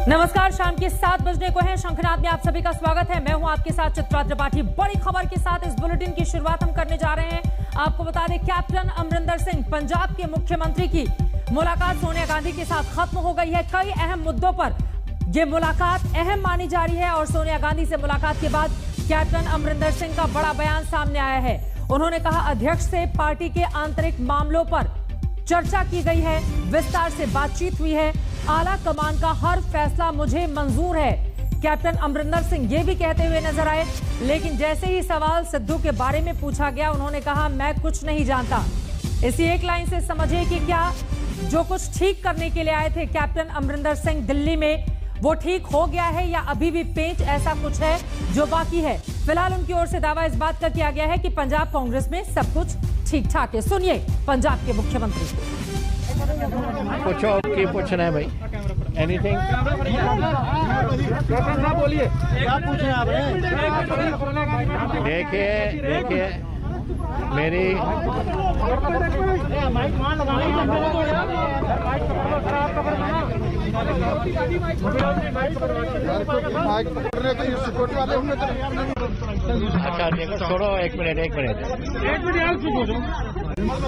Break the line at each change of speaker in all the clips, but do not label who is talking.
नमस्कार, शाम के 7 बजने को है। शंखनाद में आप सभी का स्वागत है। मैं हूं आपके साथ चित्रा त्रिपाठी। बड़ी खबर के साथ इस बुलेटिन की शुरुआत हम करने जा रहे हैं। आपको बता दें, कैप्टन अमरिंदर सिंह पंजाब के मुख्यमंत्री की मुलाकात सोनिया गांधी के साथ खत्म हो गई है। कई अहम मुद्दों पर यह मुलाकात अहम मानी जा रही है और सोनिया गांधी से मुलाकात के बाद कैप्टन अमरिंदर सिंह का बड़ा बयान सामने आया है। उन्होंने कहा, अध्यक्ष से पार्टी के आंतरिक मामलों पर चर्चा की गई है, विस्तार से बातचीत हुई है, आला कमान का हर फैसला मुझे मंजूर है। कैप्टन अमरिंदर सिंह ये भी कहते हुए नजर आए, लेकिन जैसे ही सवाल सिद्धू के बारे में पूछा गया, उन्होंने कहा, मैं कुछ नहीं जानता। इसी एक लाइन से समझिए कि क्या जो कुछ ठीक करने के लिए आए थे कैप्टन अमरिंदर सिंह दिल्ली में, वो ठीक हो गया है या अभी भी पेंच ऐसा कुछ है जो बाकी है। फिलहाल उनकी ओर से दावा इस बात का किया गया है कि पंजाब कांग्रेस में सब कुछ ठीक ठाक है। सुनिए पंजाब के मुख्यमंत्री को।
पूछो, क्या पूछना है भाई? एनीथिंग?
बोलिए, क्या पूछना है आपने?
देखिए मेरी अच्छा देखो, छोड़ो, एक मिनट।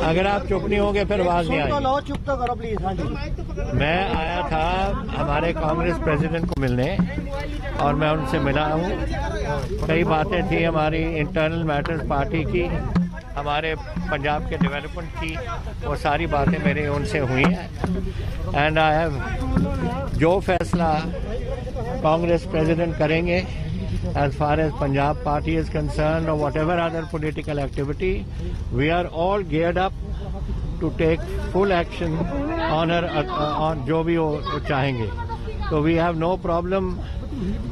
अगर आप चुप नहीं होगे फिर आवाज नहीं आएगी।
चुप तो करो प्लीज। हाँ जी,
मैं आया था हमारे कांग्रेस प्रेसिडेंट को मिलने और मैं उनसे मिला हूँ। कई बातें थी हमारी इंटरनल मैटर्स पार्टी की, हमारे पंजाब के डेवलपमेंट की, वो सारी बातें मेरी उनसे हुई हैं। एंड आई हैव जो फैसला कांग्रेस प्रेसिडेंट करेंगे as far as Punjab party is concerned or whatever other political activity, we are all geared up to take full action on her on जो भी वो चाहेंगे। तो we have no problem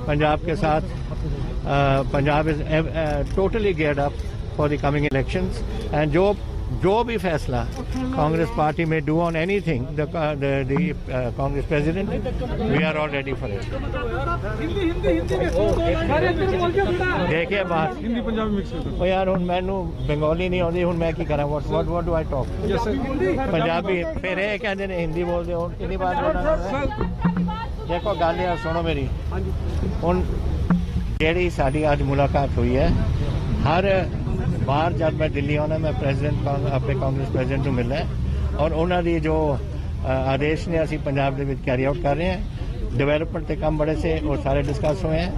Punjab के साथ। Punjab is totally geared up for the coming elections and जो भी फैसला कांग्रेस पार्टी में do on anything the Congress president, we are all ready for it. देखिए बात
हिंदी पंजाबी मिक्स
ओ यार, हुण मैनू बंगाली नहीं आती, हुण मैं की करा? What do I talk? Punjabi फिर ये कहते ने हिंदी बोलते हो, कितनी बार बोलना? देखो गल यार सुनो मेरी, हुण जेड़ी साडी आज मुलाकात हुई है, हर बार जब मैं दिल्ली आना मैं अपने कांग्रेस प्रेसिडेंट को मिलना है और उन्होंने जो आदेश ने असी पंजाब के कैरी आउट कर रहे हैं। डेवलपमेंट के काम बड़े से और सारे डिस्कस हुए हैं,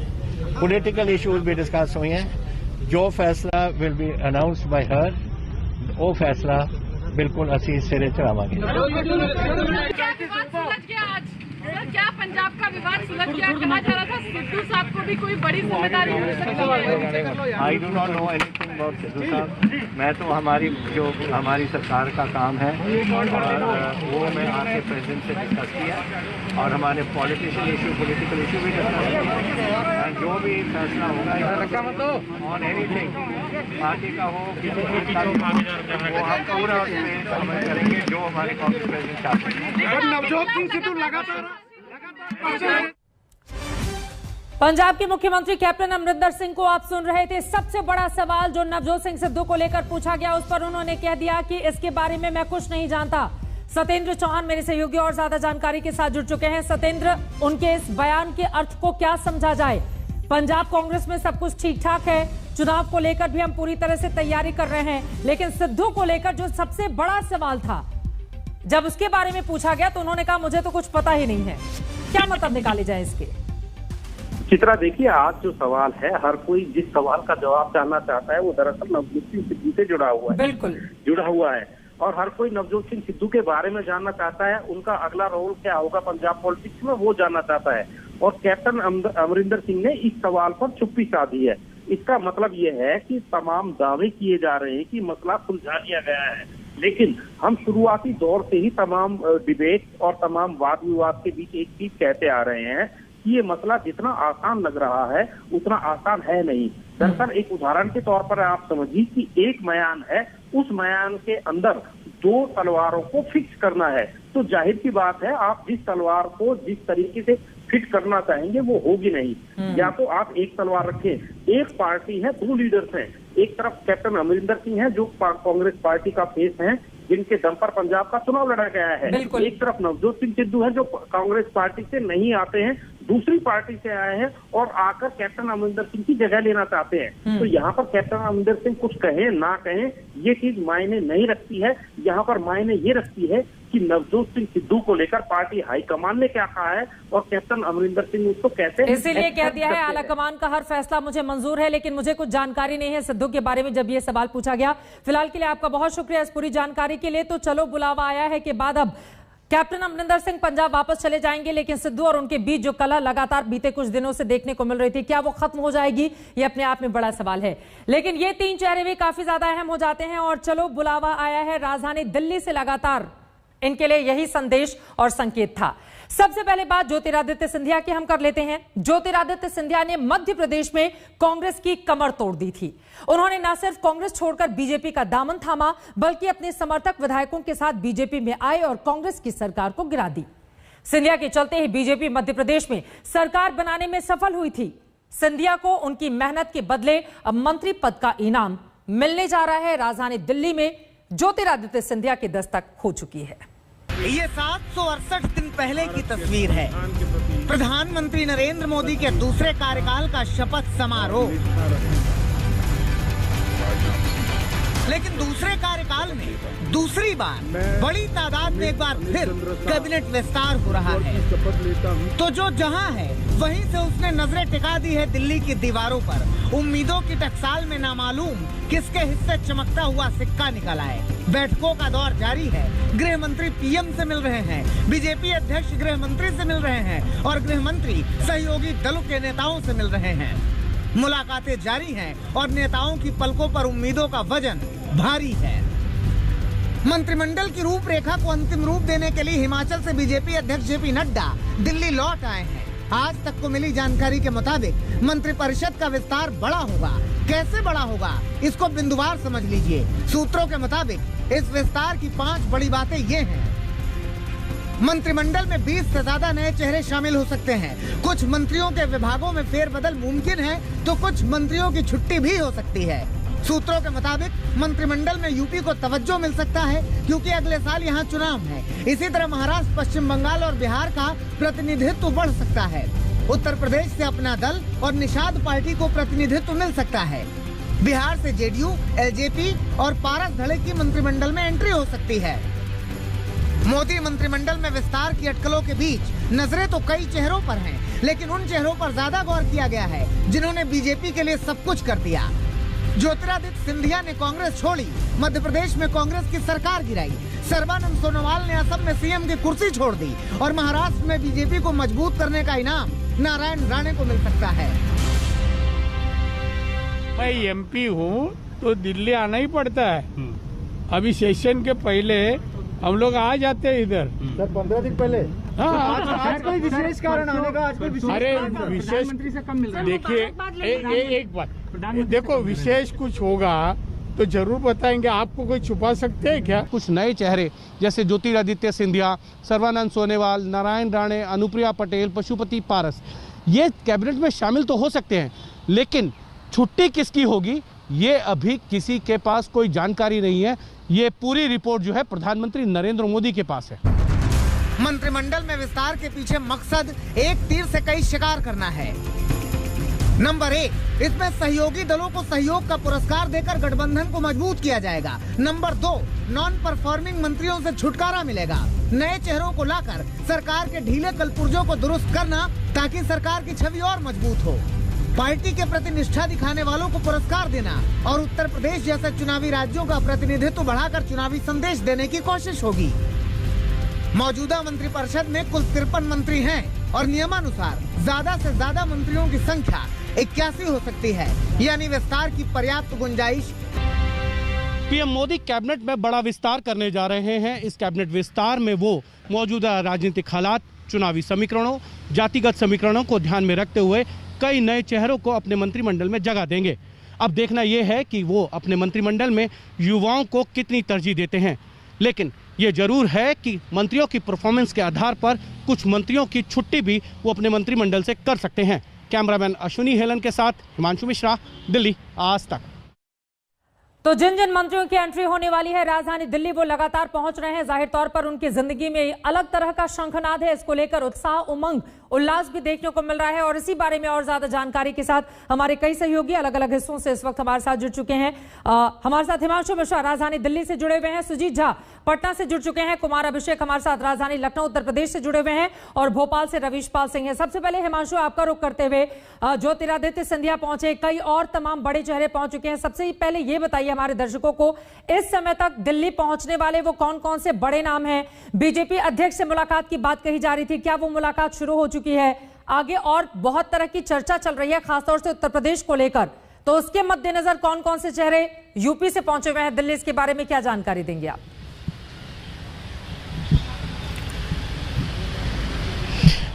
पॉलिटिकल इशूज भी डिस्कस हुए हैं। जो फैसला विल बी अनाउंस्ड बाय हर, वो फैसला बिल्कुल असी सिरे चढ़ावांगे।
क्या पंजाब का विवाद सुलझ गया? कहा जा रहा था सिद्धू साहब को भी कोई बड़ी जिम्मेदारी मिल सकती है।
I do not know anything about Sidhu साहब। मैं तो हमारी सरकार का काम है और वो मैं आपके प्रेसिडेंट से डिस्कस किया और हमारे पॉलिटिकल इशू भी डिस्कस किया। जो भी फैसला होगा ऑन एनीथिंग पार्टी का हो, किसी का वो हम पूरा अमल करेंगे जो हमारे कांग्रेस प्रेसिडेंट चाहते हैं।
नवजोत सिंह सिद्धू लगातार
पंजाब के मुख्यमंत्री कैप्टन अमरिंदर सिंह को आप सुन रहे थे। सबसे बड़ा सवाल जो नवजोत सिंह सिद्धू को लेकर पूछा गया, उस पर उन्होंने कह दिया कि इसके बारे में मैं कुछ नहीं जानता। सत्येंद्र चौहान मेरे सहयोगी और ज्यादा जानकारी के साथ जुड़ चुके हैं। सत्येंद्र, उनके इस बयान के अर्थ को क्या समझा जाए? पंजाब कांग्रेस में सब कुछ ठीक ठाक है, चुनाव को लेकर भी हम पूरी तरह से तैयारी कर रहे हैं, लेकिन सिद्धू को लेकर जो सबसे बड़ा सवाल था, जब उसके बारे में पूछा गया तो उन्होंने कहा, मुझे तो कुछ पता ही नहीं है। क्या मतलब निकाले जाए इसके?
चित्रा, देखिए, आज जो सवाल है, हर कोई जिस सवाल का जवाब जानना चाहता है वो दरअसल नवजोत सिंह सिद्धू से जुड़ा हुआ है और हर कोई नवजोत सिंह सिद्धू के बारे में जानना चाहता है। उनका अगला रोल क्या होगा पंजाब पॉलिटिक्स में, वो जानना चाहता है। और कैप्टन अमरिंदर सिंह ने इस सवाल पर चुप्पी साधी है। इसका मतलब ये है कि तमाम दावे किए जा रहे हैं कि मसला सुलझा लिया गया है, लेकिन हम शुरुआती दौर से ही तमाम डिबेट और तमाम वाद विवाद के बीच एक चीज कहते आ रहे हैं कि ये मसला जितना आसान लग रहा है उतना आसान है नहीं। दरअसल एक उदाहरण के तौर पर आप समझिए कि एक मयान है, उस मयान के अंदर 2 तलवारों को फिक्स करना है, तो जाहिर सी बात है आप जिस तलवार को जिस तरीके से फिट करना चाहेंगे वो होगी नहीं। या तो आप एक तलवार रखें, एक पार्टी है, 2 लीडर्स हैं, एक तरफ कैप्टन अमरिंदर सिंह है जो कांग्रेस पार्टी का फेस है, जिनके दम पर पंजाब का चुनाव लड़ा गया है, एक तरफ नवजोत सिंह सिद्धू है जो कांग्रेस पार्टी से नहीं आते हैं, दूसरी पार्टी से आए हैं और आकर कैप्टन अमरिंदर सिंह की जगह लेना चाहते हैं। तो यहाँ पर कैप्टन अमरिंदर सिंह कुछ कहें ना कहें, ये चीज मायने नहीं रखती है। यहाँ पर मायने ये रखती है कि नवजोत सिंह सिद्धू को लेकर पार्टी हाईकमान ने क्या कहा है और कैप्टन अमरिंदर सिंह उसको कैसे,
इसीलिए कह दिया है आलाकमान का हर फैसला मुझे मंजूर है, लेकिन मुझे कुछ जानकारी नहीं है सिद्धू के बारे में जब ये सवाल पूछा गया। फिलहाल के लिए आपका बहुत शुक्रिया इस पूरी जानकारी के लिए। तो चलो बुलावा आया है कि बाद अब कैप्टन अमरिंदर सिंह पंजाब वापस चले जाएंगे, लेकिन सिद्धू और उनके बीच जो कलह लगातार बीते कुछ दिनों से देखने को मिल रही थी, क्या वो खत्म हो जाएगी, ये अपने आप में बड़ा सवाल है। लेकिन ये तीन चेहरे भी काफी ज्यादा अहम हो जाते हैं। और चलो बुलावा आया है राजधानी दिल्ली से, लगातार इनके लिए यही संदेश और संकेत था। सबसे पहले बात ज्योतिरादित्य सिंधिया की हम कर लेते हैं। ज्योतिरादित्य सिंधिया ने मध्य प्रदेश में कांग्रेस की कमर तोड़ दी थी। उन्होंने न सिर्फ कांग्रेस छोड़कर बीजेपी का दामन थामा, बल्कि अपने समर्थक विधायकों के साथ बीजेपी में आए और कांग्रेस की सरकार को गिरा दी। सिंधिया के चलते ही बीजेपी मध्य प्रदेश में सरकार बनाने में सफल हुई थी। सिंधिया को उनकी मेहनत के बदले अब मंत्री पद का इनाम मिलने जा रहा है। राजधानी दिल्ली में ज्योतिरादित्य सिंधिया की दस्तक हो चुकी है।
ये 768 दिन पहले की तस्वीर है। प्रधानमंत्री नरेंद्र मोदी के दूसरे कार्यकाल का शपथ समारोह। लेकिन दूसरे कार्यकाल में दूसरी बार बड़ी तादाद में एक बार फिर कैबिनेट विस्तार हो रहा है। तो जो जहां है वहीं से उसने नजरें टिका दी है दिल्ली की दीवारों पर। उम्मीदों की टकसाल में नामालूम किसके हिस्से चमकता हुआ सिक्का निकल आए। बैठकों का दौर जारी है। गृह मंत्री पीएम से मिल रहे हैं, बीजेपी अध्यक्ष गृह मंत्री से मिल रहे हैं और गृह मंत्री सहयोगी दलों के नेताओं से मिल रहे हैं। मुलाकातें जारी हैं और नेताओं की पलकों पर उम्मीदों का वजन भारी है। मंत्रिमंडल की रूपरेखा को अंतिम रूप देने के लिए हिमाचल से बीजेपी अध्यक्ष जेपी नड्डा दिल्ली लौट आए हैं। आज तक को मिली जानकारी के मुताबिक मंत्रिपरिषद का विस्तार बड़ा होगा। कैसे बड़ा होगा, इसको बिंदुवार समझ लीजिए। सूत्रों के मुताबिक इस विस्तार की 5 बड़ी बातें ये हैं। मंत्रिमंडल में 20 से ज्यादा नए चेहरे शामिल हो सकते हैं। कुछ मंत्रियों के विभागों में फेरबदल मुमकिन है, तो कुछ मंत्रियों की छुट्टी भी हो सकती है। सूत्रों के मुताबिक मंत्रिमंडल में यूपी को तवज्जो मिल सकता है, क्योंकि अगले साल यहाँ चुनाव है। इसी तरह महाराष्ट्र, पश्चिम बंगाल और बिहार का प्रतिनिधित्व बढ़ सकता है। उत्तर प्रदेश से अपना दल और निषाद पार्टी को प्रतिनिधित्व मिल सकता है। बिहार से जेडीयू, एलजेपी और पारस धड़े की मंत्रिमंडल में एंट्री हो सकती है। मोदी मंत्रिमंडल में विस्तार की अटकलों के बीच नजरें तो कई चेहरों पर हैं, लेकिन उन चेहरों पर ज्यादा गौर किया गया है जिन्होंने बीजेपी के लिए सब कुछ कर दिया। ज्योतिरादित्य सिंधिया ने कांग्रेस छोड़ी, मध्य प्रदेश में कांग्रेस की सरकार गिराई। सर्बानंद सोनोवाल ने असम में सीएम की कुर्सी छोड़ दी और महाराष्ट्र में बीजेपी को मजबूत करने का इनाम नारायण राणे को मिल सकता है।
मैं एमपी हूँ तो दिल्ली आना ही पड़ता है। अभी सेशन के पहले हम लोग आ जाते हैं इधर।
सर 15 दिन पहले।
हाँ,
आज कोई विशेष कारण आने का? आज कोई विशेष?
अरे विशेष से कम मिल रहा है। देखिए एक बात देखो, विशेष कुछ होगा तो जरूर बताएंगे। आपको कोई छुपा सकते हैं क्या?
कुछ नए चेहरे जैसे ज्योतिरादित्य सिंधिया, सर्बानंद सोनोवाल, नारायण राणे, अनुप्रिया पटेल, पशुपति पारस, ये कैबिनेट में शामिल तो हो सकते हैं, लेकिन छुट्टी किसकी होगी ये अभी किसी के पास कोई जानकारी नहीं है। ये पूरी रिपोर्ट जो है प्रधानमंत्री नरेंद्र मोदी के पास है।
मंत्रिमंडल में विस्तार के पीछे मकसद एक तीर से कई शिकार करना है। नंबर 1, इसमें सहयोगी दलों को सहयोग का पुरस्कार देकर गठबंधन को मजबूत किया जाएगा। नंबर 2, नॉन परफॉर्मिंग मंत्रियों से छुटकारा मिलेगा। नए चेहरों को लाकर सरकार के ढीले कलपुर्जों को दुरुस्त करना, ताकि सरकार की छवि और मजबूत हो। पार्टी के प्रति निष्ठा दिखाने वालों को पुरस्कार देना और उत्तर प्रदेश जैसे चुनावी राज्यों का प्रतिनिधित्व बढ़ाकर चुनावी संदेश देने की कोशिश होगी। मौजूदा मंत्रिपरिषद में कुल 53 मंत्री हैं और नियमानुसार ज्यादा से ज्यादा मंत्रियों की संख्या 81 हो सकती है, यानी विस्तार की पर्याप्त गुंजाइश।
पीएम मोदी कैबिनेट में बड़ा विस्तार करने जा रहे हैं। इस कैबिनेट विस्तार में वो मौजूदा राजनीतिक हालात, चुनावी समीकरणों, जातिगत समीकरणों को ध्यान में रखते हुए कई नए चेहरों को अपने मंत्रिमंडल में जगह देंगे। अब देखना यह है कि वो अपने मंत्रिमंडल में युवाओं को कितनी तरजीह देते हैं। लेकिन ये जरूर है कि मंत्रियों की परफॉर्मेंस के आधार पर कुछ मंत्रियों की छुट्टी भी वो अपने मंत्रिमंडल से कर सकते हैं। कैमरामैन अश्विनी हेलन के साथ हिमांशु मिश्रा, दिल्ली, आज तक।
तो जिन जिन मंत्रियों की एंट्री होने वाली है राजधानी दिल्ली, वो लगातार पहुंच रहे हैं। जाहिर तौर पर उनकी जिंदगी में अलग तरह का शंखनाद है। इसको लेकर उत्साह, उमंग उल्लास भी देखने को मिल रहा है। और इसी बारे में और ज्यादा जानकारी के साथ हमारे कई सहयोगी अलग अलग हिस्सों से इस वक्त हमारे साथ जुड़ चुके हैं। हमारे साथ हिमांशु मिश्रा राजधानी दिल्ली से जुड़े हुए हैं, सुजीत झा पटना से जुड़ चुके हैं, कुमार अभिषेक हमारे साथ राजधानी लखनऊ उत्तर प्रदेश से जुड़े हुए हैं और भोपाल से रवीश पाल सिंह है। सबसे पहले हिमांशु, आपका रुख करते हुए ज्योतिरादित्य सिंधिया पहुंचे, कई और तमाम बड़े चेहरे पहुंच चुके हैं। सबसे पहले ये बताइए हमारे दर्शकों को, इस समय तक दिल्ली पहुंचने वाले वो कौन कौन से बड़े नाम हैं? बीजेपी अध्यक्ष से मुलाकात की बात कही जा रही थी, क्या वो मुलाकात शुरू हो चुकी है? आगे और बहुत तरह की चर्चा चल रही है खासतौर से उत्तर प्रदेश को लेकर, तो उसके मद्देनजर कौन कौन से चेहरे यूपी से पहुंचे हुए हैं दिल्ली, इसके बारे में क्या जानकारी देंगे आप?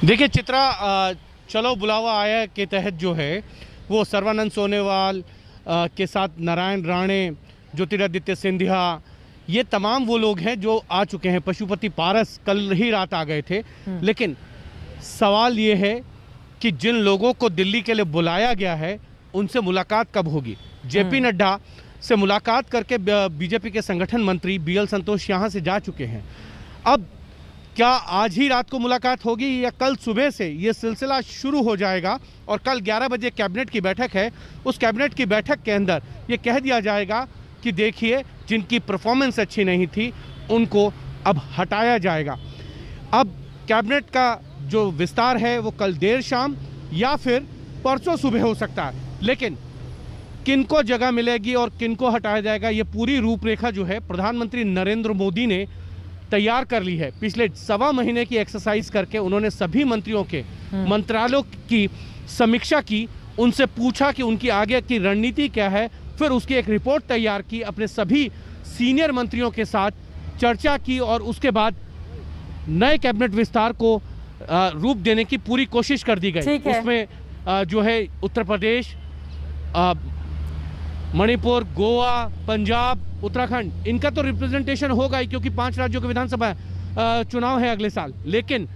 देखिए चित्रा, चलो बुलावा आया के तहत जो है वो सर्बानंद सोनोवाल के साथ नारायण राणे, ज्योतिरादित्य सिंधिया, ये तमाम वो लोग हैं जो आ चुके हैं। पशुपति पारस कल ही रात आ गए थे। लेकिन सवाल ये है कि जिन लोगों को दिल्ली के लिए बुलाया गया है उनसे मुलाकात कब होगी? जेपी नड्डा से मुलाकात करके बीजेपी के संगठन मंत्री बीएल संतोष यहाँ से जा चुके हैं। अब क्या आज ही रात को मुलाकात होगी या कल सुबह से ये सिलसिला शुरू हो जाएगा और कल 11 बजे कैबिनेट की बैठक है, उस कैबिनेट की बैठक के अंदर ये कह दिया जाएगा कि देखिए जिनकी परफॉर्मेंस अच्छी नहीं थी उनको अब हटाया जाएगा। अब कैबिनेट का जो विस्तार है वो कल देर शाम या फिर परसों सुबह हो सकता है, लेकिन किनको जगह मिलेगी और किनको हटाया जाएगा ये पूरी रूपरेखा जो है प्रधानमंत्री नरेंद्र मोदी ने तैयार कर ली है। पिछले सवा महीने की एक्सरसाइज करके उन्होंने सभी मंत्रियों के मंत्रालयों की समीक्षा की, उनसे पूछा कि उनकी आगे की रणनीति क्या है, फिर उसकी एक रिपोर्ट तैयार की, अपने सभी सीनियर मंत्रियों के साथ चर्चा की और उसके बाद नए कैबिनेट विस्तार को रूप देने की पूरी कोशिश कर दी गई। उसमें जो है उत्तर प्रदेश, मणिपुर, गोवा, पंजाब, उत्तराखंड, इनका तो रिप्रेजेंटेशन होगा ही क्योंकि 5 राज्यों के विधानसभा चुनाव है अगले साल, लेकिन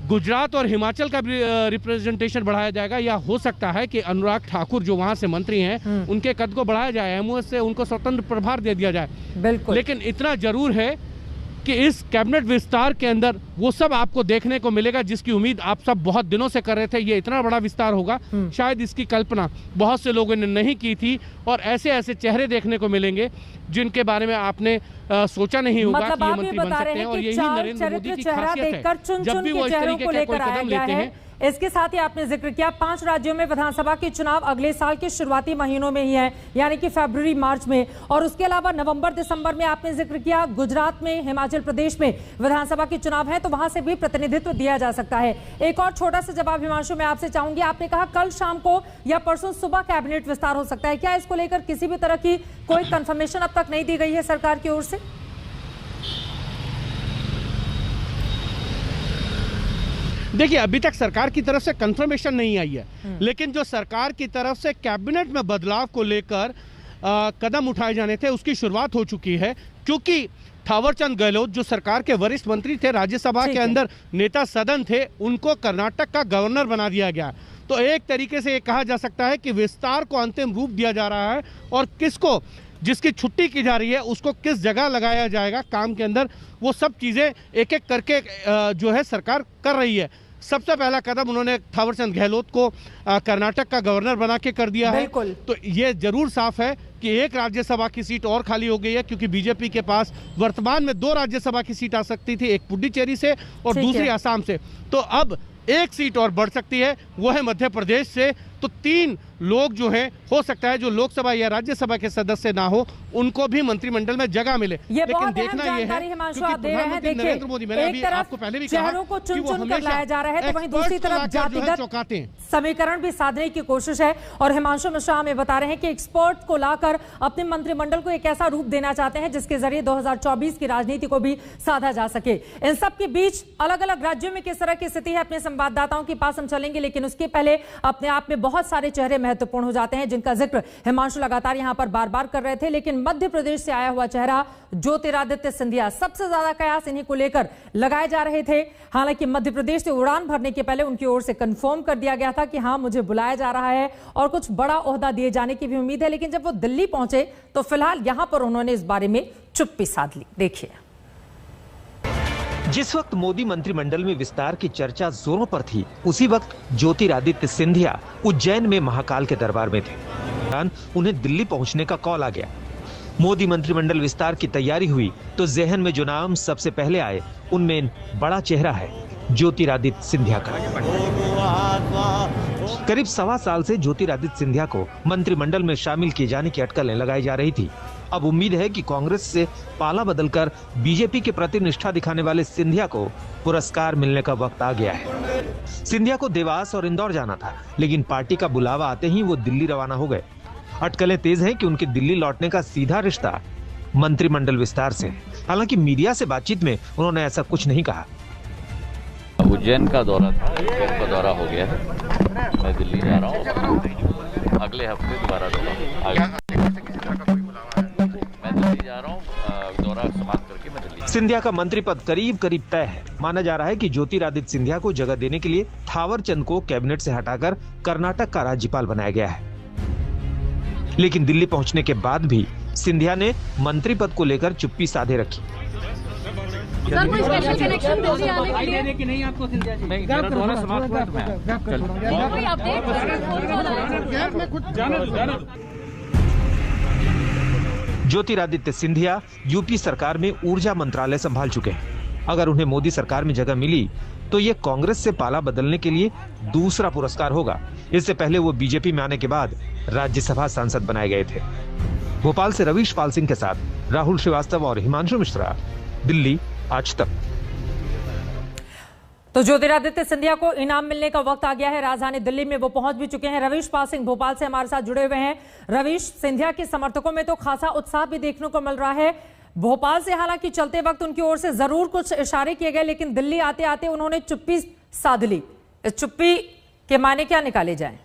गुजरात और हिमाचल का भी रिप्रेजेंटेशन बढ़ाया जाएगा। या हो सकता है कि अनुराग ठाकुर जो वहां से मंत्री हैं उनके कद को बढ़ाया जाए, एमओएस से उनको स्वतंत्र प्रभार दे दिया जाए। बिल्कुल। लेकिन इतना जरूर है कि इस कैबिनेट विस्तार के अंदर वो सब आपको देखने को मिलेगा जिसकी उम्मीद आप सब बहुत दिनों से कर रहे थे। ये इतना बड़ा विस्तार होगा, शायद इसकी कल्पना बहुत से लोगों ने नहीं की थी और ऐसे ऐसे चेहरे देखने को मिलेंगे जिनके बारे में आपने सोचा नहीं होगा कि ये मंत्री बन सकते हैं। और यही नरेंद्र मोदी की खासियत है, जब भी वो इस तरीके का कोई कदम लेते हैं।
इसके साथ ही आपने जिक्र किया 5 राज्यों में विधानसभा के चुनाव अगले साल के शुरुआती महीनों में ही है, यानी कि फरवरी मार्च में, और उसके अलावा नवंबर दिसंबर में आपने जिक्र किया गुजरात में, हिमाचल प्रदेश में विधानसभा के चुनाव है, तो वहां से भी प्रतिनिधित्व दिया जा सकता है। एक और छोटा सा जवाब हिमांशु मैं आपसे चाहूंगी, आपने कहा कल शाम को या परसों सुबह कैबिनेट विस्तार हो सकता है, क्या इसको लेकर किसी भी तरह की कोई कंफर्मेशन अब तक नहीं दी गई है सरकार की ओर से?
देखिए अभी तक सरकार की तरफ से कंफर्मेशन नहीं आई है, लेकिन जो सरकार की तरफ से कैबिनेट में बदलाव को लेकर कदम उठाए जाने थे उसकी शुरुआत हो चुकी है। क्योंकि थावरचंद गहलोत जो सरकार के वरिष्ठ मंत्री थे, राज्यसभा के अंदर नेता सदन थे, उनको कर्नाटक का गवर्नर बना दिया गया। तो एक तरीके से ये कहा जा सकता है कि विस्तार को अंतिम रूप दिया जा रहा है और किसको, जिसकी छुट्टी की जा रही है उसको किस जगह लगाया जाएगा काम के अंदर, वो सब चीज़ें एक एक करके जो है सरकार कर रही है। सबसे पहला कदम उन्होंने थावरचंद गहलोत को कर्नाटक का गवर्नर बना के कर दिया है। तो ये जरूर साफ है कि एक राज्यसभा की सीट और खाली हो गई है, क्योंकि बीजेपी के पास वर्तमान में 2 राज्यसभा की सीट आ सकती थी, एक पुडुचेरी से और दूसरी असम से। तो अब एक सीट और बढ़ सकती है, वो है मध्य प्रदेश से। तो 3 लोग जो हैं हो सकता है जो लोकसभा या राज्यसभा के सदस्य ना हो उनको भी मंत्रिमंडल में जगह मिले। लेकिन देखना यह है क्योंकि प्रधानमंत्री नरेंद्र मोदी, मैंने अभी आपको पहले भी कहा
को चुन चुन कर लाया जा रहा है, तो वहीं दूसरी तरफ जातिगत समीकरण भी साधने की कोशिश है। और हिमांशु मिश्रा हमें बता रहे हैं कि एक्सपर्ट को लाकर अपने मंत्रिमंडल को एक ऐसा रूप देना चाहते हैं जिसके जरिए 2024 की राजनीति को भी साधा जा सके। इन सब के बीच अलग अलग राज्यों में किस तरह की स्थिति है अपने संवाददाताओं के पास हम चलेंगे, लेकिन उसके पहले अपने आप में बहुत सारे चेहरे महत्वपूर्ण हो जाते हैं जिनका जिक्र हिमांशु लगातार यहां पर बार बार कर रहे थे। लेकिन मध्य प्रदेश से आया हुआ चेहरा ज्योतिरादित्य सिंधिया, सबसे ज्यादा कयास इन्हीं को लेकर लगाए जा रहे थे। हालांकि मध्य प्रदेश से उड़ान भरने के पहले उनकी ओर से कंफर्म कर दिया गया था कि हां मुझे बुलाया जा रहा है और कुछ बड़ा ओहदा दिए जाने की भी उम्मीद है। लेकिन जब वो दिल्ली पहुंचे तो फिलहाल यहां पर उन्होंने इस बारे में चुप्पी साध ली। देखिए,
जिस वक्त मोदी मंत्रिमंडल में विस्तार की चर्चा जोरों पर थी, उसी वक्त ज्योतिरादित्य सिंधिया उज्जैन में महाकाल के दरबार में थे। उन्हें दिल्ली पहुंचने का कॉल आ गया। मोदी मंत्रिमंडल विस्तार की तैयारी हुई तो जहन में जो नाम सबसे पहले आए उनमें बड़ा चेहरा है ज्योतिरादित्य सिंधिया का। करीब 1.25 साल से ज्योतिरादित्य सिंधिया को मंत्रिमंडल में शामिल किए जाने की अटकलें लगाई जा रही थी। अब उम्मीद है कि कांग्रेस से पाला बदलकर बीजेपी के प्रति निष्ठा दिखाने वाले सिंधिया को पुरस्कार मिलने का वक्त आ गया है। सिंधिया को देवास और इंदौर जाना था, लेकिन पार्टी का बुलावा आते ही वो दिल्ली रवाना हो गए। अटकलें तेज हैं कि उनके दिल्ली लौटने का सीधा रिश्ता मंत्रिमंडल विस्तार से। हालांकि मीडिया से बातचीत में उन्होंने ऐसा कुछ नहीं कहा।
उज्जैन का दौरा था, उज्जैन का दौरा हो गया है। मैं दिल्ली जा रहा हूँ, अगले हफ्ते दोबारा मैं दिल्ली जा रहा हूँ, दौरा समाप्त करके मैं दिल्ली।
सिंधिया का मंत्री पद करीब करीब तय है। माना जा रहा है कि ज्योतिरादित्य सिंधिया को जगह देने के लिए थावर चंद को कैबिनेट से हटाकर कर्नाटक का राज्यपाल बनाया गया है। लेकिन दिल्ली पहुंचने के बाद भी सिंधिया ने मंत्री पद को लेकर चुप्पी साधे रखी।
सर, कोई स्पेशल कनेक्शन दिल्ली आने के लिए कि नहीं आपको सिंधिया जी? कोई अपडेट?
ज्योतिरादित्य सिंधिया यूपी सरकार में ऊर्जा मंत्रालय संभाल चुके हैं। अगर उन्हें मोदी सरकार में जगह मिली तो ये कांग्रेस से पाला बदलने के लिए दूसरा पुरस्कार होगा। इससे पहले वो बीजेपी में आने के बाद राज्यसभा सांसद बनाए गए थे। भोपाल से रवीश पाल सिंह के साथ राहुल श्रीवास्तव और हिमांशु मिश्रा, दिल्ली आज तक।
तो ज्योतिरादित्य सिंधिया को इनाम मिलने का वक्त आ गया है। राजधानी दिल्ली में वो पहुंच भी चुके हैं। रवीश पाल सिंह भोपाल से हमारे साथ जुड़े हुए हैं। रवीश, सिंधिया के समर्थकों में तो खासा उत्साह भी देखने को मिल रहा है। भोपाल से हालांकि चलते वक्त उनकी ओर से जरूर कुछ इशारे किए गए, लेकिन दिल्ली आते आते उन्होंने चुप्पी साध ली। इस चुप्पी के मायने क्या निकाले जाएं?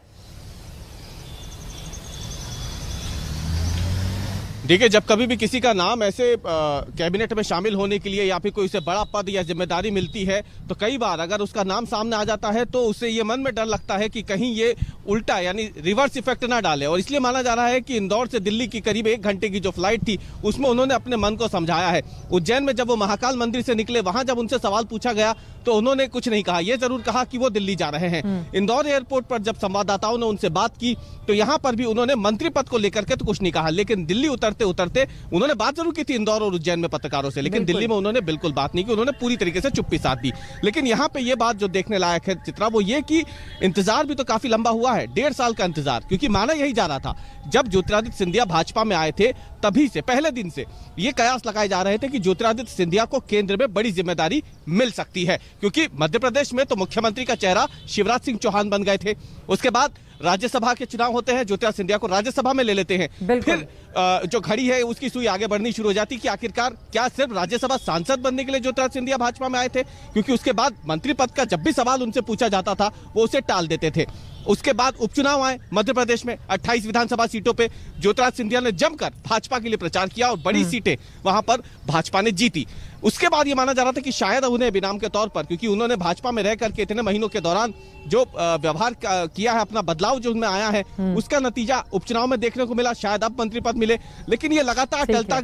देखिए, जब कभी भी किसी का नाम ऐसे कैबिनेट में शामिल होने के लिए या फिर कोई उसे बड़ा पद या जिम्मेदारी मिलती है तो कई बार अगर उसका नाम सामने आ जाता है तो उससे ये मन में डर लगता है कि कहीं ये उल्टा यानी रिवर्स इफेक्ट ना डाले। और इसलिए माना जा रहा है कि इंदौर से दिल्ली की करीब 1 घंटे की जो फ्लाइट थी उसमें उन्होंने अपने मन को समझाया है। उज्जैन में जब वो महाकाल मंदिर से निकले, वहां जब उनसे सवाल पूछा गया तो उन्होंने कुछ नहीं कहा। ये जरूर कहा कि वो दिल्ली जा रहे हैं। इंदौर एयरपोर्ट पर जब संवाददाताओं ने उनसे बात की तो यहाँ पर भी उन्होंने मंत्री पद को लेकर के तो कुछ नहीं कहा, लेकिन दिल्ली उतरते उन्होंने बात जरूर की थी इंदौर और उज्जैन में पत्रकारों से, लेकिन दिल्ली में उन्होंने बिल्कुल बात नहीं की। उन्होंने पूरी तरीके से चुप्पी साध दी। लेकिन यहाँ पे ये बात जो देखने लायक है चित्रा, वो ये कि इंतजार भी तो काफी लंबा हुआ है, 1.5 साल का इंतजार। क्योंकि माना यही जा रहा था, जब ज्योतिरादित्य सिंधिया भाजपा में आए थे तभी से पहले दिन से ये कयास लगाए जा रहे थे कि ज्योतिरादित्य सिंधिया को केंद्र में बड़ी जिम्मेदारी मिल सकती है। क्योंकि मध्य प्रदेश में तो मुख्यमंत्री का चेहरा शिवराज सिंह चौहान बन गए थे। उसके बाद राज्यसभा के चुनाव होते हैं, ज्योतिरादित्य सिंधिया को राज्यसभा में ले लेते हैं। फिर जो घड़ी है उसकी सुई आगे बढ़नी शुरू हो जाती कि आखिरकार क्या सिर्फ राज्यसभा सांसद बनने के लिए ज्योतिरादित्य सिंधिया भाजपा में आए थे? क्योंकि उसके बाद मंत्री पद का जब भी सवाल उनसे पूछा जाता था वो उसे टाल देते थे। उसके बाद उपचुनाव आए मध्य प्रदेश में 28 विधानसभा सीटों पे ज्योतिरादित्य सिंधिया ने जमकर भाजपा के लिए प्रचार किया और बड़ी सीटें वहां पर भाजपा ने जीती। उसके बाद ये माना जा रहा था कि शायद उन्हें इनाम के तौर पर, क्योंकि उन्होंने भाजपा में रह करके इतने महीनों के दौरान जो व्यवहार किया है, अपना बदलाव जो उनमें आया है, उसका नतीजा उपचुनाव में देखने को मिला। शायद अब मंत्री पद मिले, लेकिन ये लगातार टलता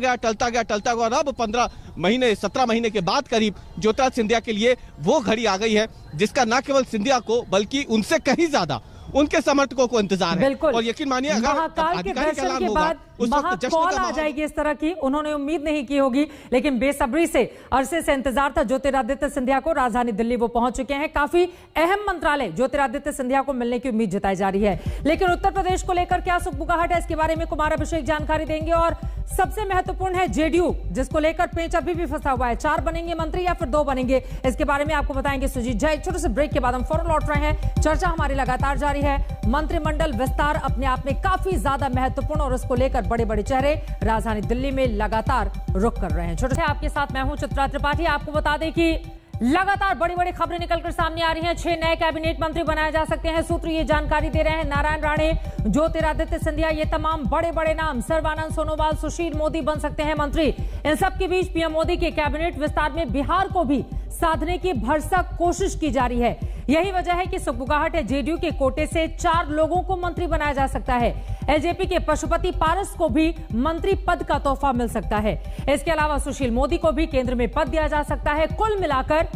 गया और अब 15 महीने 17 महीने के बाद करीब ज्योतिरादित्य सिंधिया के लिए वो घड़ी आ गई है जिसका न केवल सिंधिया को बल्कि उनसे कहीं ज्यादा उनके समर्थकों को इंतजार है। और यकीन मानिए अगर
महाकाल के दर्शन के बाद महाकौल आ जाएगी इस तरह की उन्होंने उम्मीद नहीं की होगी, लेकिन बेसब्री से अरसे से इंतजार था ज्योतिरादित्य सिंधिया को। राजधानी दिल्ली वो पहुंच चुके हैं। काफी अहम मंत्रालय ज्योतिरादित्य सिंधिया को मिलने की उम्मीद जताई जा रही है। लेकिन उत्तर प्रदेश को लेकर क्या सुखबुगाहट है, इसके बारे में कुमार अभिषेक जानकारी देंगे। और सबसे महत्वपूर्ण है जेडीयू, जिसको लेकर पेंच अभी भी फंसा हुआ है। 4 बनेंगे मंत्री या फिर 2 बनेंगे, इसके बारे में आपको बताएंगे सुजीत झा। छोटे से ब्रेक के बाद हम फौरन लौट रहे हैं। चर्चा हमारी लगातार जारी है। मंत्रिमंडल विस्तार अपने आप में काफी ज्यादा महत्वपूर्ण और इसको लेकर बड़े बड़े चेहरे राजधानी दिल्ली में लगातार रुख कर रहे हैं। छोटे से आपके साथ मैं हूं चित्रा त्रिपाठी। आपको बता दें कि लगातार बड़ी बड़ी खबरें निकलकर सामने आ रही हैं। 6 नए कैबिनेट मंत्री बनाए जा सकते हैं। सूत्र ये जानकारी दे रहे हैं। नारायण राणे, ज्योतिरादित्य सिंधिया, ये तमाम बड़े बड़े नाम, सर्बानंद सोनोवाल, सुशील मोदी बन सकते हैं मंत्री। इन सब के बीच पीएम मोदी के कैबिनेट विस्तार में बिहार को भी साधने की भरसक कोशिश की जा रही है। यही वजह है कि सुखबुगाहट जेडीयू के कोटे से 4 लोगों को मंत्री बनाया जा सकता है। एलजेपी के पशुपति पारस को भी मंत्री पद का तोहफा मिल सकता है। इसके अलावा सुशील मोदी को भी केंद्र में पद दिया जा सकता है। कुल मिलाकर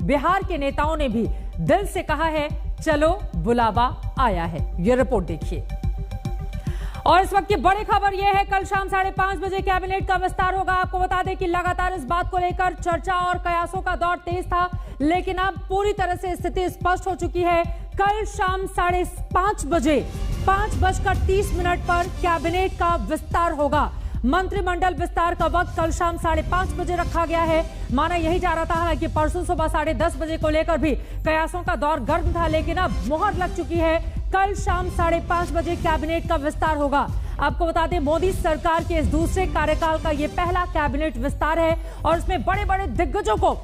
बिहार के नेताओं ने भी दिल से कहा है, चलो बुलावा आया है। यह रिपोर्ट देखिए। और इस वक्त की बड़ी खबर यह है, कल शाम 5:30 बजे कैबिनेट का विस्तार होगा। आपको बता दें कि लगातार इस बात को लेकर चर्चा और कयासों का दौर तेज था, लेकिन अब पूरी तरह से स्थिति स्पष्ट हो चुकी है। कल शाम 5:30 बजे 5:30 पर कैबिनेट का विस्तार होगा। मंत्रिमंडल विस्तार का वक्त कल शाम 5:30 बजे रखा गया है। माना यही जा रहा था कि परसों सुबह 10:30 बजे को लेकर भी कयासों का दौर गर्म था, लेकिन अब मुहर लग चुकी है। कल शाम 5:30 बजे कैबिनेट का विस्तार होगा। आपको बता दें, मोदी सरकार के इस दूसरे कार्यकाल का यह पहला कैबिनेट विस्तार है और इसमें बड़े बड़े दिग्गजों को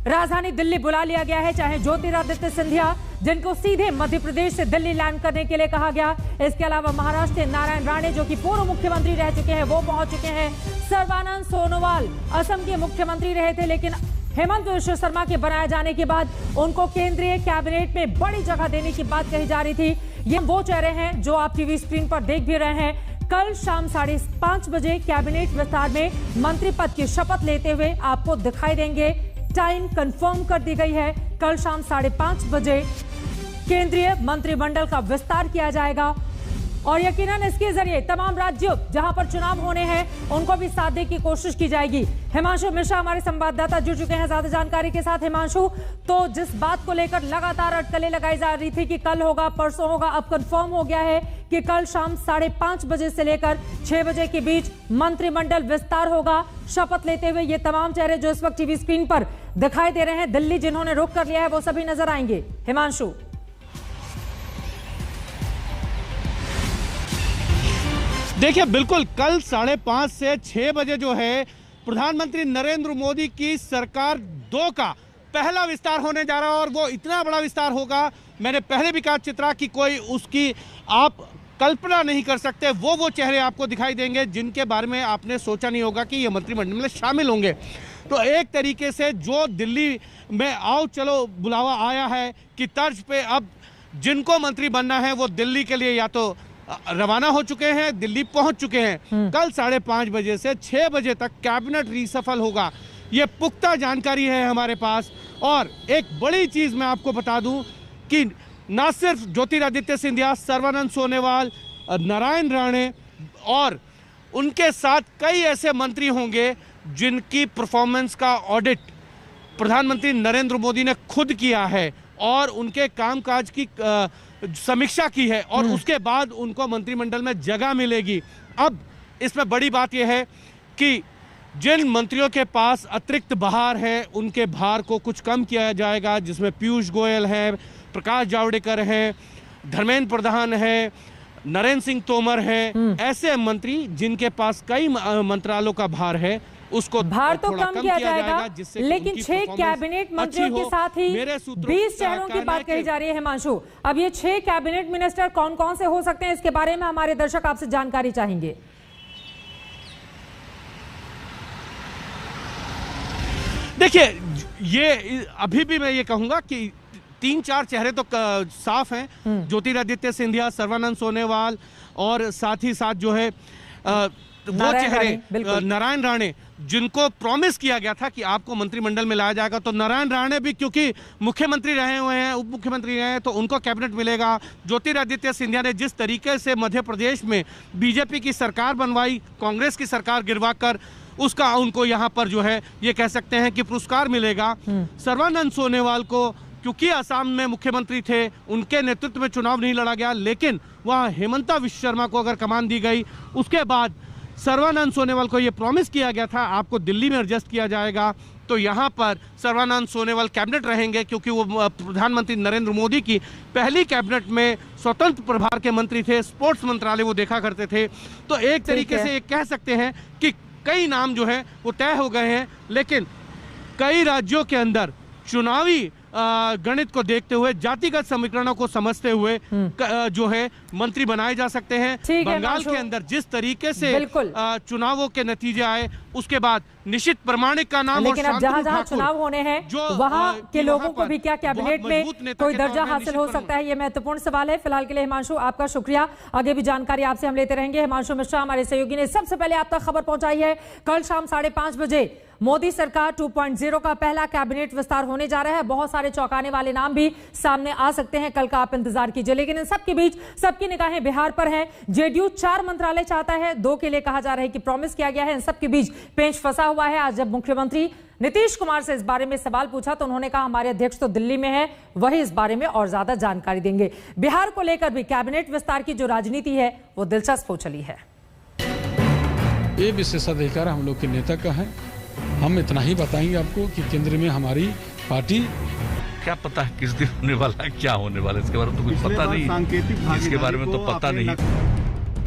राजधानी दिल्ली बुला लिया गया है, चाहे ज्योतिरादित्य सिंधिया, जिनको सीधे मध्य प्रदेश से दिल्ली लैंड करने के लिए कहा गया। इसके अलावा महाराष्ट्र के नारायण राणे, जो कि पूर्व मुख्यमंत्री रह चुके हैं, वो पहुंच चुके हैं। सर्बानंद सोनोवाल असम के मुख्यमंत्री रहे थे, लेकिन हेमंत विश्व शर्मा के बनाए जाने के बाद उनको केंद्रीय कैबिनेट में बड़ी जगह देने की बात कही जा रही थी। ये वो चेहरे हैं जो आप टीवी स्क्रीन पर देख भी रहे हैं। कल शाम 5:30 बजे कैबिनेट विस्तार में मंत्री पद की शपथ लेते हुए आपको दिखाई देंगे। टाइम कंफर्म कर दी गई है। कल शाम 5:30 बजे केंद्रीय मंत्रिमंडल का विस्तार किया जाएगा और यकीनन इसके जरिए तमाम राज्यों जहां पर चुनाव होने हैं उनको भी साथ देने की कोशिश की जाएगी। हिमांशु मिश्रा हमारे संवाददाता जुड़ चुके हैं ज्यादा जानकारी के साथ। हिमांशु, तो जिस बात को लेकर लगातार अटकलें लगाई जा रही थी कि कल होगा परसों होगा, अब कंफर्म हो गया है कि कल शाम 5:30 बजे से लेकर 6 बजे के बीच मंत्रिमंडल विस्तार होगा। शपथ लेते हुए ये तमाम चेहरे जो इस वक्त टीवी स्क्रीन पर दिखाई दे रहे हैं, दिल्ली जिन्होंने रुख कर लिया है, वो सभी नजर आएंगे। हिमांशु,
देखिए बिल्कुल कल 5:30 से 6 बजे जो है प्रधानमंत्री नरेंद्र मोदी की सरकार 2 का पहला विस्तार होने जा रहा है और वो इतना बड़ा विस्तार होगा, मैंने पहले भी कहा चित्रा कि कोई उसकी आप कल्पना नहीं कर सकते। वो चेहरे आपको दिखाई देंगे जिनके बारे में आपने सोचा नहीं होगा कि ये मंत्रिमंडल में शामिल होंगे। तो एक तरीके से जो दिल्ली में आओ चलो बुलावा आया है कि तर्ज पे अब जिनको मंत्री बनना है वो दिल्ली के लिए या तो रवाना हो चुके हैं, दिल्ली पहुंच चुके हैं। कल 5:30 बजे से 6 बजे तक कैबिनेट रीसफल होगा, ये पुख्ता जानकारी है हमारे पास। और एक बड़ी चीज मैं आपको बता दूं कि न सिर्फ ज्योतिरादित्य सिंधिया, सर्बानंद सोनोवाल, नारायण राणे और उनके साथ कई ऐसे मंत्री होंगे जिनकी परफॉर्मेंस का ऑडिट प्रधानमंत्री नरेंद्र मोदी ने खुद किया है और उनके कामकाज की समीक्षा की है और उसके बाद उनको मंत्रिमंडल में जगह मिलेगी। अब इसमें बड़ी बात यह है कि जिन मंत्रियों के पास अतिरिक्त भार है उनके भार को कुछ कम किया जाएगा, जिसमें पीयूष गोयल है, प्रकाश जावड़ेकर है, धर्मेंद्र प्रधान है, नरेंद्र सिंह तोमर है। ऐसे मंत्री जिनके पास कई मंत्रालयों का भार है उसको
भार तो कम किया जाएगा, लेकिन 6 कैबिनेट मंत्रियों के साथ ही 20 चेहरों की बात कही जा रही है। हिमांशु, अब ये 6 कैबिनेट मिनिस्टर कौन कौन से हो सकते हैं, इसके बारे में हमारे दर्शक आपसे जानकारी चाहेंगे।
देखिए ये अभी भी मैं ये कहूंगा कि 3-4 चेहरे तो साफ हैं, ज्योतिरादित्य सिंधिया, सर्बानंद सोनोवाल और साथ ही साथ जो है वो चेहरे नारायण राणे, जिनको प्रॉमिस किया गया था कि आपको मंत्रिमंडल में लाया जाएगा। तो नारायण राणे भी क्योंकि मुख्यमंत्री रहे हुए हैं, उप मुख्यमंत्री रहे हैं, तो उनको कैबिनेट मिलेगा। ज्योतिरादित्य सिंधिया ने जिस तरीके से मध्य प्रदेश में बीजेपी की सरकार बनवाई, कांग्रेस की सरकार गिरवाकर, उसका उनको यहाँ पर जो है ये कह सकते हैं कि पुरस्कार मिलेगा। सर्बानंद सोनोवाल को क्योंकि असम में मुख्यमंत्री थे, उनके नेतृत्व में चुनाव नहीं लड़ा गया, लेकिन वहाँ हेमंता विश्व शर्मा को अगर कमान दी गई, उसके बाद सर्बानंद सोनोवाल को यह प्रॉमिस किया गया था आपको दिल्ली में एडजस्ट किया जाएगा, तो यहाँ पर सर्बानंद सोनोवाल कैबिनेट रहेंगे क्योंकि वो प्रधानमंत्री नरेंद्र मोदी की पहली कैबिनेट में स्वतंत्र प्रभार के मंत्री थे, स्पोर्ट्स मंत्रालय वो देखा करते थे। तो एक तरीके से कह सकते हैं कि कई नाम जो है वो तय हो गए हैं, लेकिन कई राज्यों के अंदर चुनावी गणित को देखते हुए, जातिगत समीकरणों को समझते हुए जो है मंत्री बनाए जा सकते हैं। बंगाल के अंदर जिस तरीके से चुनावों के नतीजे आए उसके बाद निश्चित प्रमाणिक का नाम,
लेकिन अब जहां चुनाव होने हैं वहां के लोगों को भी क्या कैबिनेट में कोई दर्जा हासिल हो सकता है, ये महत्वपूर्ण सवाल है। फिलहाल के लिए हिमांशु आपका शुक्रिया, आगे भी जानकारी आपसे हम लेते रहेंगे। हिमांशु मिश्रा हमारे सहयोगी ने सबसे पहले आप तक खबर पहुंचाई है। कल शाम 5:30 बजे मोदी सरकार 2.0 का पहला कैबिनेट विस्तार होने जा रहा है। बहुत सारे चौंकाने वाले नाम भी सामने आ सकते हैं, कल का आप इंतजार कीजिए। लेकिन इन सबके बीच सबकी निगाहें बिहार पर हैं। जेडीयू 4 मंत्रालय चाहता है, 2 के लिए कहा जा रहा है कि प्रॉमिस किया गया है। इन सबके बीच पेंच फंसा हुआ है। आज जब मुख्यमंत्री नीतीश कुमार से इस बारे में सवाल पूछा तो उन्होंने कहा हमारे अध्यक्ष तो दिल्ली में है, वही इस बारे में और ज्यादा जानकारी देंगे। बिहार को लेकर भी कैबिनेट विस्तार की जो राजनीति है वो दिलचस्प हो चली है।
ये विशेषाधिकार हम लोग के नेता का है। हम इतना ही बताएंगे आपको कि केंद्र में हमारी पार्टी,
क्या पता है किस दिन होने वाला है, क्या होने वाला है, इसके बारे में तो कुछ पता नहीं, इसके बारे में तो पता नहीं।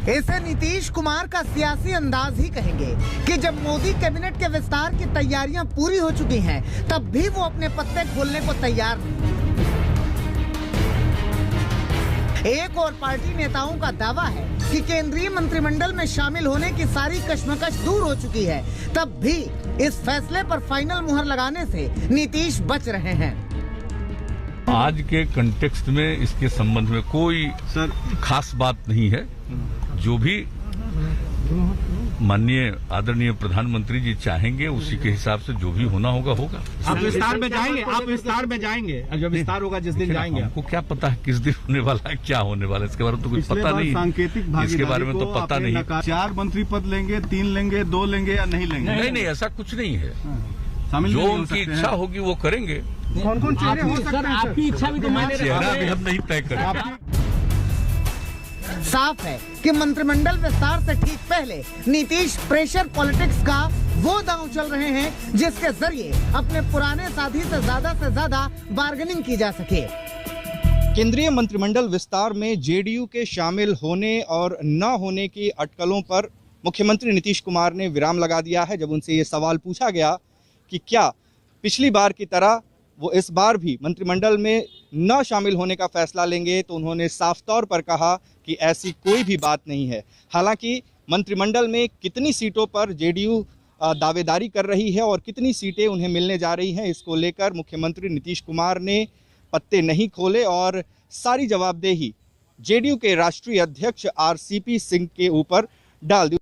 ऐसे नीतीश कुमार का सियासी अंदाज ही कहेंगे कि जब मोदी कैबिनेट के विस्तार की तैयारियां पूरी हो चुकी हैं, तब भी वो अपने पत्ते खोलने को तैयार नहीं। एक और पार्टी नेताओं का दावा है कि केंद्रीय मंत्रिमंडल में शामिल होने की सारी कश्मकश दूर हो चुकी है, तब भी इस फैसले पर फाइनल मुहर लगाने से नीतीश बच रहे हैं।
आज के कंटेक्स्ट में इसके संबंध में कोई खास बात नहीं है। जो भी माननीय आदरणीय प्रधानमंत्री जी चाहेंगे उसी के हिसाब से जो भी होना होगा होगा।
आप विस्तार में जाएंगे, आप विस्तार में जाएंगे, जब विस्तार होगा जिस दिन जाएंगे।
हमको क्या पता है किस दिन होने वाला है, क्या होने वाला है, इसके बारे में तो कुछ पता नहीं।
सांकेतिक
इसके बारे में तो पता नहीं।
4 मंत्री पद लेंगे, 3 लेंगे, 2 लेंगे या नहीं लेंगे?
नहीं, ऐसा कुछ नहीं है। जो उनकी इच्छा होगी वो करेंगे।
कौन-कौन चेहरे हो सकते हैं? आपकी इच्छा भी तो मायने रखती है।
चेहरा भी हम नहीं तय करेंगे।
साफ है कि मंत्रिमंडल विस्तार से ठीक पहले नीतीश प्रेशर पॉलिटिक्स का वो दांव चल रहे हैं जिसके जरिए अपने पुराने साथी से ज्यादा बार्गेनिंग की जा सके।
केंद्रीय मंत्रिमंडल विस्तार में जेडीयू के शामिल होने और न होने की अटकलों पर मुख्यमंत्री नीतीश कुमार ने विराम लगा दिया है। जब उनसे ये सवाल पूछा गया कि क्या पिछली बार की तरह वो इस बार भी मंत्रिमंडल में न शामिल होने का फैसला लेंगे, तो उन्होंने साफ तौर पर कहा कि ऐसी कोई भी बात नहीं है। हालांकि मंत्रिमंडल में कितनी सीटों पर जेडीयू दावेदारी कर रही है और कितनी सीटें उन्हें मिलने जा रही हैं, इसको लेकर मुख्यमंत्री नीतीश कुमार ने पत्ते नहीं खोले और सारी जवाबदेही जेडीयू के राष्ट्रीय अध्यक्ष आरसीपी सिंह के ऊपर डाल दी।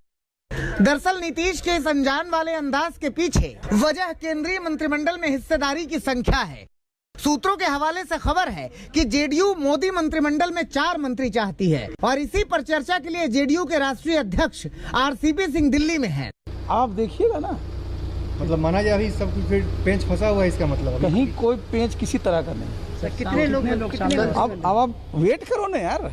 दरअसल नीतीश के इस अनजान वाले अंदाज के पीछे वजह केंद्रीय मंत्रिमंडल में हिस्सेदारी की संख्या है। सूत्रों के हवाले से खबर है कि जेडीयू मोदी मंत्रिमंडल में 4 मंत्री चाहती है और इसी पर चर्चा के लिए जेडीयू के राष्ट्रीय अध्यक्ष आरसीपी सिंह दिल्ली में हैं।
आप देखिएगा ना, मतलब माना जा रही सब कुछ पेंच फंसा हुआ है। इसका मतलब कहीं कोई पेंच किसी तरह का नहीं।
कितने लोग
अब आप वेट करो ना यार।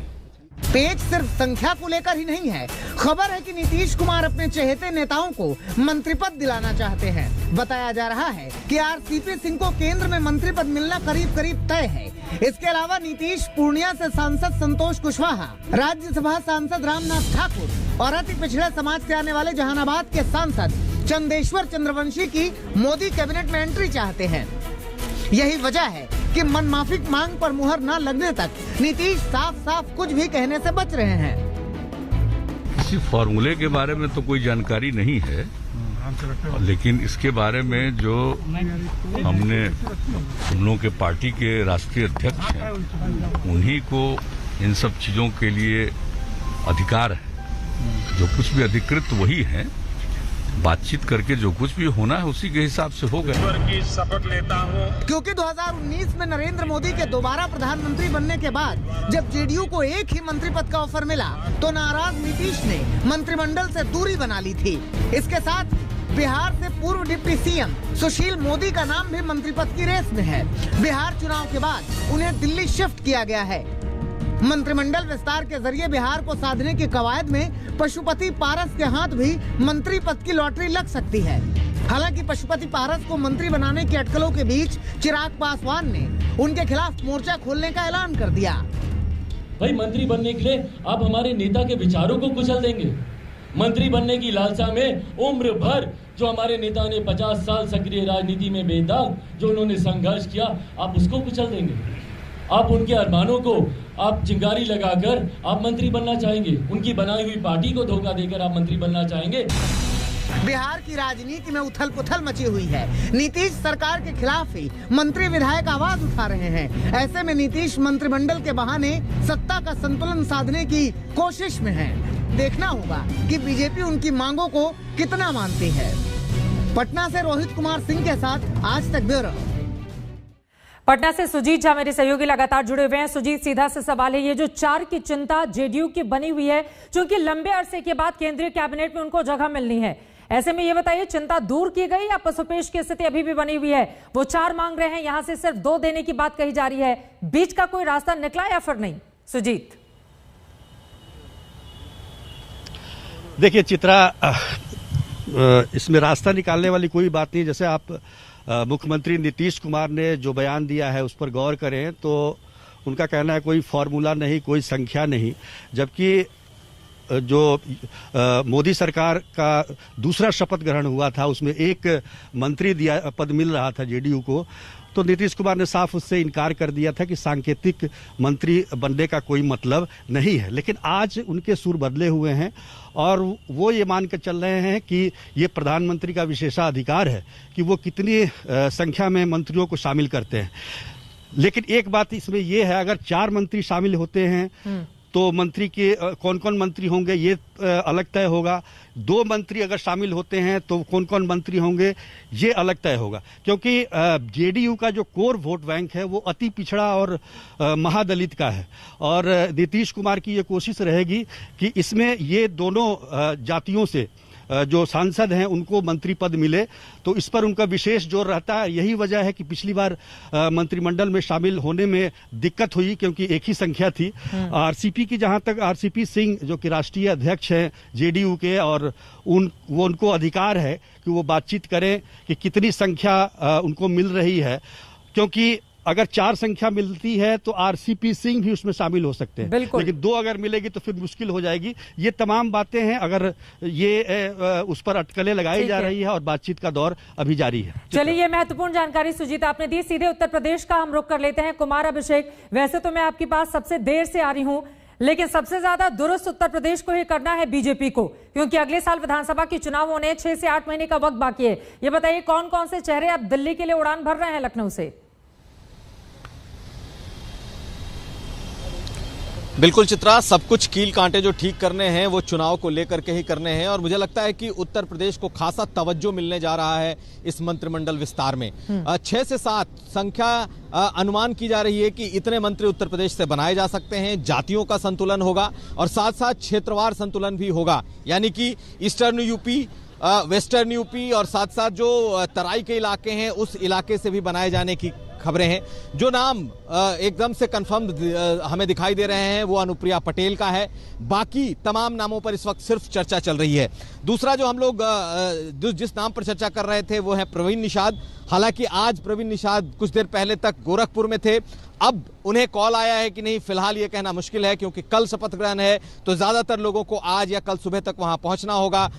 पेच सिर्फ संख्या को लेकर ही नहीं है। खबर है कि नीतीश कुमार अपने चहेते नेताओं को मंत्री पद दिलाना चाहते हैं। बताया जा रहा है कि आरसीपी सिंह को केंद्र में मंत्री पद मिलना करीब करीब तय है। इसके अलावा नीतीश पूर्णिया से सांसद संतोष कुशवाहा, राज्यसभा सांसद रामनाथ ठाकुर और अति पिछड़े समाज से आने वाले जहानाबाद के सांसद चंदेश्वर चंद्रवंशी की मोदी कैबिनेट में एंट्री चाहते हैं। यही वजह है कि मनमाफिक मांग पर मुहर न लगने तक नीतीश साफ साफ कुछ भी कहने से बच रहे हैं।
किसी फॉर्मूले के बारे में तो कोई जानकारी नहीं है, लेकिन इसके बारे में जो हमने हम लोगों के पार्टी के राष्ट्रीय अध्यक्ष हैं, उन्हीं को इन सब चीजों के लिए अधिकार है। जो कुछ भी अधिकृत वही है, बातचीत करके जो कुछ भी होना है उसी के हिसाब से होगा।
शपथ लेता हूं। क्योंकि 2019 में नरेंद्र मोदी के दोबारा प्रधानमंत्री बनने के बाद जब जेडीयू को एक ही मंत्री पद का ऑफर मिला तो नाराज नीतीश ने मंत्रिमंडल से दूरी बना ली थी। इसके साथ बिहार से पूर्व डिप्टी सीएम सुशील मोदी का नाम भी मंत्री पद की रेस में है। बिहार चुनाव के बाद उन्हें दिल्ली शिफ्ट किया गया है। मंत्रिमंडल विस्तार के जरिए बिहार को साधने की कवायद में पशुपति पारस के हाथ भी मंत्री पद की लॉटरी लग सकती है। हालांकि पशुपति पारस को मंत्री बनाने की अटकलों के बीच चिराग पासवान ने उनके खिलाफ मोर्चा खोलने का ऐलान कर दिया।
भाई मंत्री बनने के लिए आप हमारे नेता के विचारों को कुचल देंगे। मंत्री बनने की लालसा में उम्र भर जो हमारे नेता ने 50 साल सक्रिय राजनीति में बेदाग जो उन्होंने संघर्ष किया, आप उसको कुचल देंगे? आप उनके अरमानों को आप चिंगारी लगाकर आप मंत्री बनना चाहेंगे? उनकी बनाई हुई पार्टी को धोखा देकर आप मंत्री बनना चाहेंगे?
बिहार की राजनीति में उथल पुथल मची हुई है। नीतीश सरकार के खिलाफ ही मंत्री विधायक आवाज उठा रहे हैं। ऐसे में नीतीश मंत्रिमंडल के बहाने सत्ता का संतुलन साधने की कोशिश में है। देखना होगा कि बीजेपी उनकी मांगों को कितना मानती है। पटना से रोहित कुमार सिंह के साथ आज तक ब्यूरो।
पटना से सुजीत झा मेरे सहयोगी लगातार जुड़े हुए हैं। सुजीत, सीधा से सवाल है, ये जो 4 की चिंता जेडीयू की बनी हुई है, क्योंकि लंबे अरसे के बाद केंद्रीय कैबिनेट में उनको जगह मिलनी है, ऐसे में ये बताइए चिंता दूर की गई या पसोपेश की स्थिति अभी भी बनी हुई है? वो 4 मांग रहे हैं, यहां से सिर्फ 2 देने की बात कही जा रही है, बीच का कोई रास्ता निकला या फिर नहीं? सुजीत,
देखिए चित्रा, इसमें रास्ता निकालने वाली कोई बात नहीं। जैसे आप मुख्यमंत्री नीतीश कुमार ने जो बयान दिया है उस पर गौर करें तो उनका कहना है कोई फॉर्मूला नहीं, कोई संख्या नहीं, जबकि जो मोदी सरकार का दूसरा शपथ ग्रहण हुआ था उसमें 1 मंत्री पद मिल रहा था जेडीयू को, तो नीतीश कुमार ने साफ उससे इनकार कर दिया था कि सांकेतिक मंत्री बनने का कोई मतलब नहीं है। लेकिन आज उनके सुर बदले हुए हैं और वो ये मान कर चल रहे हैं कि ये प्रधानमंत्री का विशेषाधिकार है कि वो कितनी संख्या में मंत्रियों को शामिल करते हैं। लेकिन एक बात इसमें यह है, अगर 4 मंत्री शामिल होते हैं तो मंत्री के कौन कौन मंत्री होंगे ये अलग तय होगा। 2 मंत्री अगर शामिल होते हैं तो कौन कौन मंत्री होंगे ये अलग तय होगा, क्योंकि जेडीयू का जो कोर वोट बैंक है वो अति पिछड़ा और महादलित का है और नीतीश कुमार की ये कोशिश रहेगी कि इसमें ये दोनों जातियों से जो सांसद हैं उनको मंत्री पद मिले, तो इस पर उनका विशेष जोर रहता है। यही वजह है कि पिछली बार मंत्रिमंडल में शामिल होने में दिक्कत हुई क्योंकि एक ही संख्या थी। आरसीपी की, जहां तक आरसीपी सिंह जो कि राष्ट्रीय अध्यक्ष हैं जेडीयू के, और उनको अधिकार है कि वो बातचीत करें कि कितनी संख्या उनको मिल रही है, क्योंकि अगर 4 संख्या मिलती है तो आरसीपी सिंह भी उसमें शामिल हो सकते हैं, लेकिन 2 अगर मिलेगी तो फिर मुश्किल हो जाएगी। ये तमाम बातें हैं, अगर ये उस पर अटकलें लगाई जा रही है और बातचीत का दौर अभी जारी है।
चलिए, ये महत्वपूर्ण जानकारी सुजीत आपने दी। सीधे उत्तर प्रदेश का हम रुख कर लेते हैं। कुमार अभिषेक, वैसे तो मैं आपके पास सबसे देर से आ रही हूं, लेकिन सबसे ज्यादा दुरुस्त उत्तर प्रदेश को ही करना है बीजेपी को, क्योंकि अगले साल विधानसभा के चुनाव होने 6 से 8 महीने का वक्त बाकी है। ये बताइए कौन कौन से चेहरे अब दिल्ली के लिए उड़ान भर रहे हैं लखनऊ से?
बिल्कुल चित्रा, सब कुछ कील कांटे जो ठीक करने हैं वो चुनाव को लेकर के ही करने हैं और मुझे लगता है कि उत्तर प्रदेश को खासा तवज्जो मिलने जा रहा है इस मंत्रिमंडल विस्तार में। 6 से 7 संख्या अनुमान की जा रही है कि इतने मंत्री उत्तर प्रदेश से बनाए जा सकते हैं। जातियों का संतुलन होगा और साथ साथ क्षेत्रवार संतुलन भी होगा, यानी कि ईस्टर्न यूपी, वेस्टर्न यूपी और साथ साथ जो तराई के इलाके हैं उस इलाके से भी बनाए जाने की खबरें हैं। जो नाम एकदम से कंफर्म हमें दिखाई दे रहे हैं वो अनुप्रिया पटेल का है, बाकी तमाम नामों पर इस वक्त सिर्फ चर्चा चल रही है। दूसरा जो हम लोग जिस नाम पर चर्चा कर रहे थे वो है प्रवीण निषाद। हालांकि आज प्रवीण निषाद कुछ देर पहले तक गोरखपुर में थे, अब उन्हें कॉल आया है कि नहीं, फिलहाल ये कहना मुश्किल है क्योंकि कल शपथ ग्रहण है, तो ज्यादातर लोगों को आज या कल सुबह तक वहां पहुंचना होगा।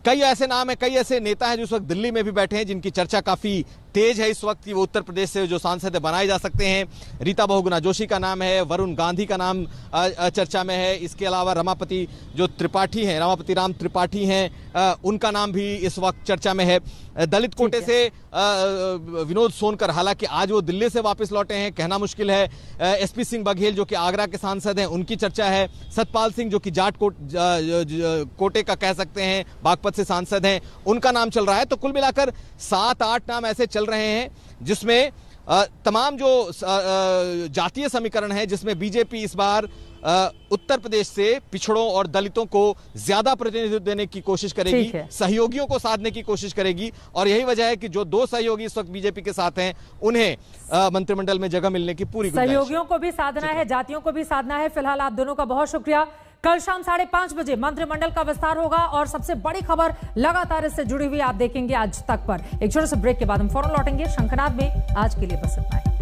कई ऐसे नाम है, कई ऐसे नेता हैं जो इस वक्त दिल्ली में भी बैठे हैं जिनकी चर्चा काफी तेज है इस वक्त की वो उत्तर प्रदेश से जो सांसद बनाए जा सकते हैं। रीता बहुगुणा जोशी का नाम है, वरुण गांधी का नाम चर्चा में है, इसके अलावा रमापति जो त्रिपाठी हैं, रमापति राम त्रिपाठी हैं, उनका नाम भी इस वक्त चर्चा में है। दलित कोटे से विनोद सोनकर, हालांकि आज वो दिल्ली से वापस लौटे हैं, कहना मुश्किल है। एसपी सिंह बघेल जो कि आगरा के सांसद हैं, उनकी चर्चा है। सतपाल सिंह जो कि जाट कोटे का कह सकते हैं, बागपत से सांसद हैं, उनका नाम चल रहा है। तो कुल मिलाकर 7-8 नाम ऐसे चल रहे हैं जिसमें तमाम जो जातीय समीकरण है, जिसमें बीजेपी इस बार उत्तर प्रदेश से पिछड़ों और दलितों को ज्यादा प्रतिनिधित्व देने की कोशिश करेगी, सहयोगियों को साधने की कोशिश करेगी। और यही वजह है कि जो 2 सहयोगी इस वक्त बीजेपी के साथ हैं उन्हें मंत्रिमंडल में जगह मिलने की पूरी गुंजाइश है।
सहयोगियों को भी साधना है, जातियों को भी साधना है। फिलहाल आप दोनों का बहुत शुक्रिया। कल शाम 5:30 बजे मंत्रिमंडल का विस्तार होगा और सबसे बड़ी खबर लगातार इससे जुड़ी हुई आप देखेंगे आज तक पर। एक छोटे से ब्रेक के बाद हम फौरन लौटेंगे। शंखनाद में आज के लिए बस इतना है।